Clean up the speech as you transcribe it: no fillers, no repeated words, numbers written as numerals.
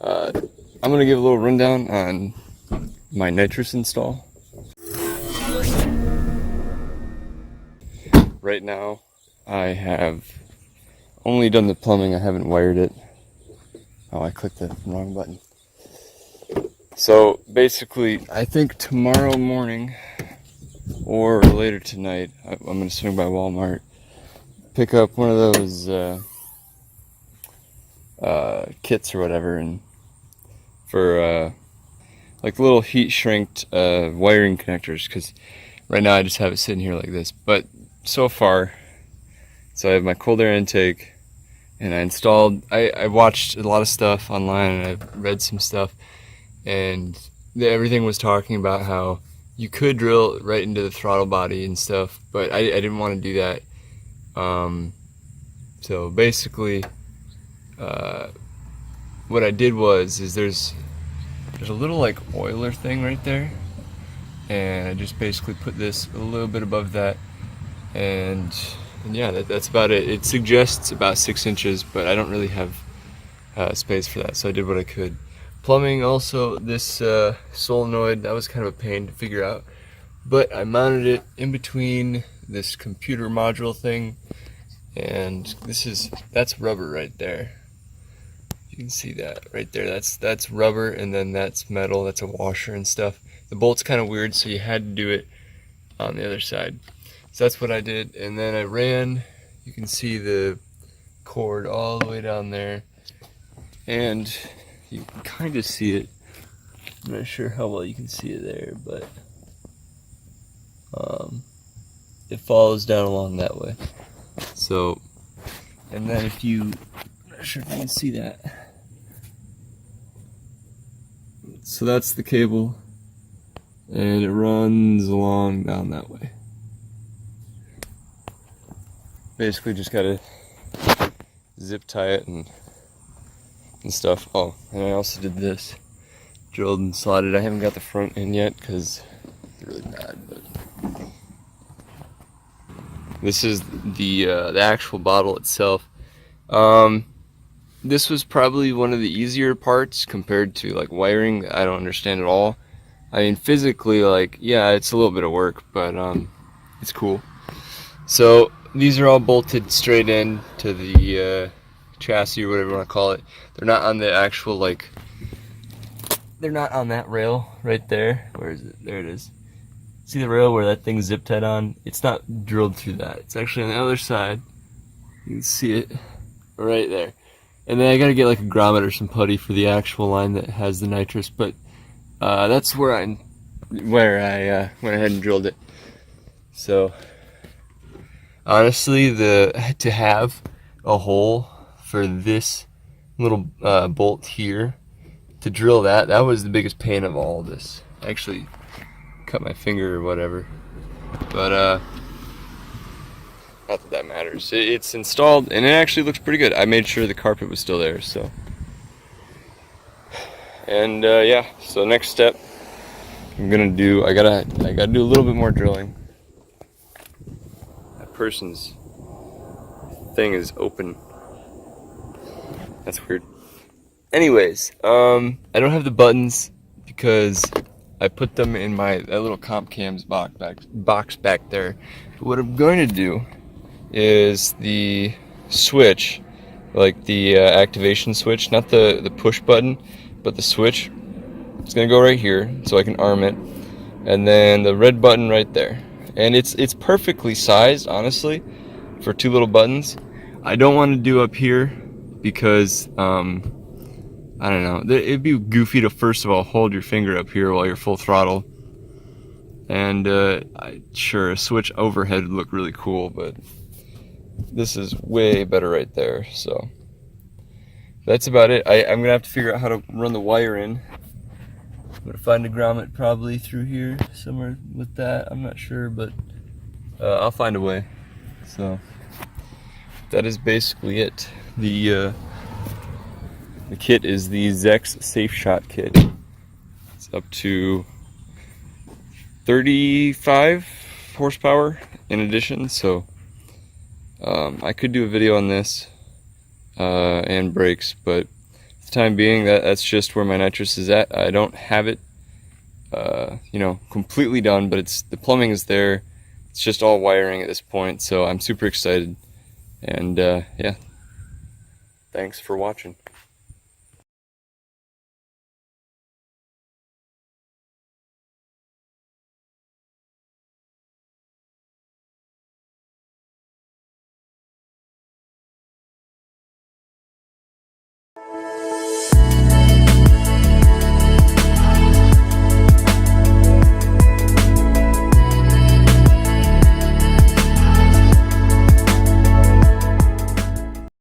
I'm gonna give a little rundown on my nitrous install. Right now, I have only done the plumbing. I haven't wired it. Oh, I clicked the wrong button. So basically, I think tomorrow morning or later tonight, I'm gonna swing by Walmart, pick up one of those kits or whatever, and for like little heat shrinked wiring connectors, because right now I just have it sitting here like this. But so far, so I have my cold air intake, and I watched a lot of stuff online, and I read some stuff, and everything was talking about how you could drill right into the throttle body and stuff, but I didn't want to do that. So basically, what I did is there's a little like oiler thing right there, and I just basically put this a little bit above that, and yeah, that's about it. It suggests about 6 inches, but I don't really have space for that, so I did what I could. Plumbing also, this solenoid, that was kind of a pain to figure out, but I mounted it in between this computer module thing, and that's rubber right there. You can see that right there. That's rubber, and then that's metal. That's a washer and stuff. The bolt's kind of weird, so you had to do it on the other side. So that's what I did, and then I ran. You can see the cord all the way down there, and you can kind of see it. I'm not sure how well you can see it there, but it follows down along that way. So, and then I'm not sure if you can see that. So that's the cable, and it runs along down that way. Basically just gotta zip tie it and stuff. Oh, and I also did this. Drilled and slotted. I haven't got the front in yet because it's really bad, but this is the actual bottle itself. This was probably one of the easier parts compared to like wiring. I don't understand at all. I mean, physically, like, yeah, it's a little bit of work, but it's cool. So these are all bolted straight in to the chassis or whatever you want to call it. They're not on the actual, like, they're not on that rail right there. Where is it? There it is. See the rail where that thing's zip tied on? It's not drilled through that. It's actually on the other side. You can see it right there. And then I gotta get like a grommet or some putty for the actual line that has the nitrous, but that's where I went ahead and drilled it. So honestly, to have a hole for this little bolt here, to drill that was the biggest pain of all of this. I actually cut my finger or whatever, but not that matters. It's installed, and it actually looks pretty good. I made sure the carpet was still there, so. And yeah, so next step, I gotta do a little bit more drilling. That person's thing is open. That's weird. Anyways, I don't have the buttons because I put them in that little comp cams box back there. But what I'm going to do is the switch, like the activation switch, not the push button, but the switch. It's gonna go right here so I can arm it, and then the red button right there. And it's perfectly sized, honestly, for two little buttons. I don't want to do up here because I don't know, it'd be goofy to first of all hold your finger up here while you're full throttle, and sure, a switch overhead would look really cool, but this is way better right there. So that's about it. I'm gonna have to figure out how to run the wire in. I'm gonna find a grommet probably through here somewhere with that. I'm not sure, but I'll find a way. So that is basically it. The kit is the Zex Safe Shot kit. It's up to 35 horsepower in addition, so I could do a video on this and brakes, but the time being, that's just where my nitrous is at. I don't have it, completely done, but the plumbing is there. It's just all wiring at this point, so I'm super excited. And yeah, thanks for watching.